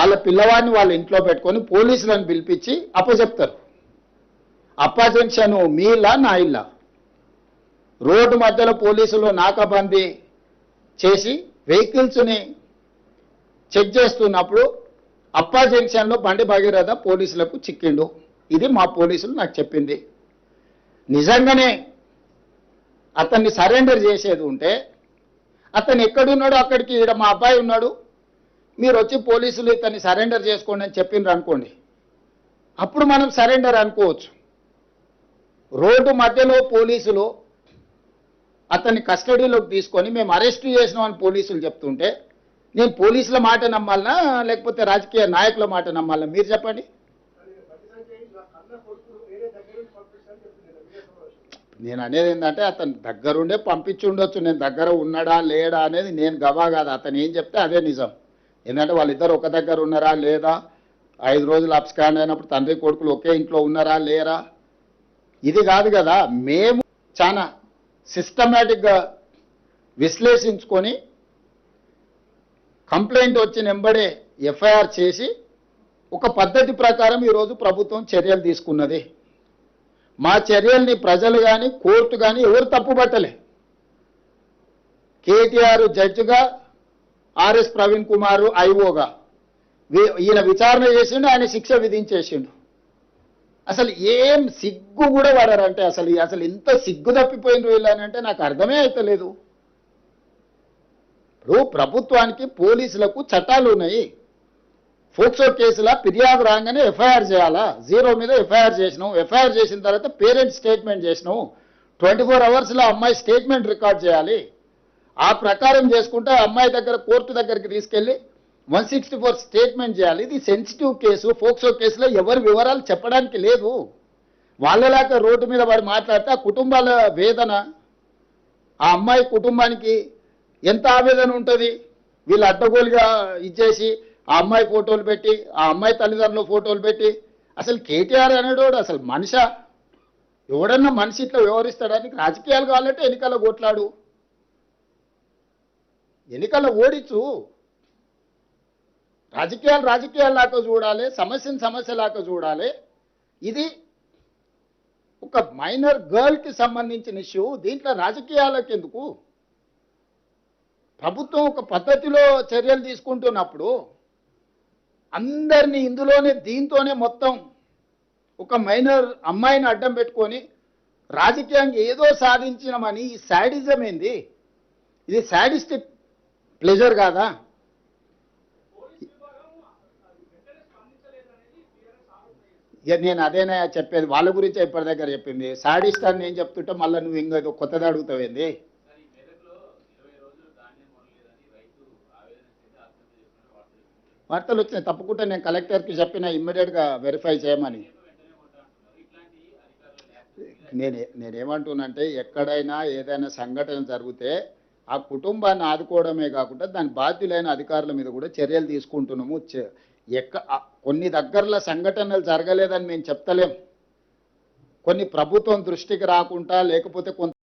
వాళ్ళ పిల్లవాడిని వాళ్ళ ఇంట్లో పెట్టుకొని పోలీసులను పిలిపించి అప్పచెప్తారు. అప్పా జంక్షన్ మీ ఇల్లా నా ఇల్లా? రోడ్డు మధ్యలో పోలీసులు నాకాబందీ చేసి వెహికల్స్ని చెక్ చేస్తున్నప్పుడు అప్పా జంక్షన్లో బండి భగీరథ పోలీసులకు చిక్కిండు. ఇది మా పోలీసులు నాకు చెప్పింది. నిజంగానే అతన్ని సరెండర్ చేసేది ఉంటే అతను ఎక్కడున్నాడో అక్కడికి ఈడ మా అబ్బాయి ఉన్నాడు, మీరు వచ్చి పోలీసులు ఇతన్ని సరెండర్ చేసుకోండి అని చెప్పిండ్రు అనుకోండి, అప్పుడు మనం సరెండర్ అనుకోవచ్చు. రోడ్డు మధ్యలో పోలీసులు అతన్ని కస్టడీలోకి తీసుకొని మేము అరెస్ట్ చేసినాం అని పోలీసులు చెప్తుంటే నేను పోలీసుల మాట నమ్మాలనా లేకపోతే రాజకీయ నాయకుల మాట నమ్మాలనా? మీరు చెప్పండి. నేను అనేది ఏంటంటే అతను దగ్గరుండే పంపించి ఉండొచ్చు, నేను దగ్గర ఉన్నాడా లేడా అనేది నేను గవా కాదు. అతను ఏం చెప్తే అదే నిజం. ఎందుకంటే వాళ్ళిద్దరు ఒక దగ్గర ఉన్నారా లేదా, 5 రోజులు అబ్స్కాండ్ అయినప్పుడు తండ్రి కొడుకులు ఒకే ఇంట్లో ఉన్నారా లేరా, ఇది కాదు కదా. మేము చాలా సిస్టమేటిక్గా విశ్లేషించుకొని కంప్లైంట్ వచ్చిన వెంబడే ఎఫ్ఐఆర్ చేసి ఒక పద్ధతి ప్రకారం ఈరోజు ప్రభుత్వం చర్యలు తీసుకున్నది. మా చర్యల్ని ప్రజలు కానీ కోర్టు కానీ ఎవరు తప్పుపట్టలే. కేటీఆర్ జడ్జిగా, ఆర్ఎస్ ప్రవీణ్ కుమార్ ఐఓగా ఈయన విచారణ చేసిండు, ఆయన శిక్ష విధించేసిండు. అసలు ఏం సిగ్గు కూడా పడారంటే అసలు ఇంత సిగ్గు తప్పిపోయిన వీళ్ళనంటే నాకు అర్థమే అవుతలేదు. ఇప్పుడు ప్రభుత్వానికి పోలీసులకు చట్టాలు ఉన్నాయి. ఫోక్సో కేసులా ఫిర్యాదు రాగానే ఎఫ్ఐఆర్ చేయాలా? 0 మీద ఎఫ్ఐఆర్ చేసినావు. ఎఫ్ఐఆర్ చేసిన తర్వాత పేరెంట్ స్టేట్మెంట్ చేసినావు. 24 అవర్స్లో అమ్మాయి స్టేట్మెంట్ రికార్డ్ చేయాలి. ఆ ప్రకారం చేసుకుంటే అమ్మాయి దగ్గర కోర్టు దగ్గరికి తీసుకెళ్ళి 164 స్టేట్మెంట్ చేయాలి. ఇది సెన్సిటివ్ కేసు. ఫోక్సో కేసులో ఎవరి వివరాలు చెప్పడానికి లేదు. వాళ్ళలాగా రోడ్డు మీద వాడు మాట్లాడితే ఆ కుటుంబాల వేదన, ఆ అమ్మాయి కుటుంబానికి ఎంత ఆవేదన ఉంటుంది. వీళ్ళు అడ్డగోలుగా ఇచ్చేసి ఆ అమ్మాయి ఫోటోలు పెట్టి, ఆ అమ్మాయి తల్లిదండ్రుల ఫోటోలు పెట్టి, అసలు కేటీఆర్ అనేటోడు అసలు మనిషా? ఎవడన్నా మనిషి ఇట్లా వ్యవహరిస్తాడానికి? రాజకీయాలు కావాలంటే ఎన్నికల్లో కొట్లాడు, ఎన్నికల్లో ఓడించు. రాజకీయాల్లాగా చూడాలి, సమస్యను సమస్యలాగా చూడాలి. ఇది ఒక మైనర్ గర్ల్కి సంబంధించిన ఇష్యూ. దీంట్లో రాజకీయాలకు ఎందుకు? ప్రభుత్వం ఒక పద్ధతిలో చర్యలు తీసుకుంటున్నప్పుడు అందరినీ ఇందులోనే దీంతోనే మొత్తం ఒక మైనర్ అమ్మాయిని అడ్డం పెట్టుకొని రాజకీయంగా ఏదో సాధించినామని ఈ శాడిజం ఏంది? ఇది శాడిస్టిక్ ప్లెజర్ కాదా? నేను అదేనా చెప్పేది, వాళ్ళ గురించి ఇప్పటి దగ్గర చెప్పింది. శాడిస్ట్ అని నేను చెప్తుంటే మళ్ళీ నువ్వు ఇంకా కొత్తది అడుగుతావేంది? వార్తలు వచ్చినాయి, తప్పకుండా నేను కలెక్టర్కి చెప్పిన ఇమ్మీడియట్గా వెరిఫై చేయమని. నేనేమంటున్నానంటే ఎక్కడైనా ఏదైనా సంఘటన జరిగితే ఆ కుటుంబాన్ని ఆదుకోవడమే కాకుండా దాని బాధ్యులైన అధికారుల మీద కూడా చర్యలు తీసుకుంటున్నాము. కొన్ని దగ్గరలో సంఘటనలు జరగలేదని మేము చెప్తలేం. కొన్ని ప్రభుత్వం దృష్టికి రాకుండా లేకపోతే కొంత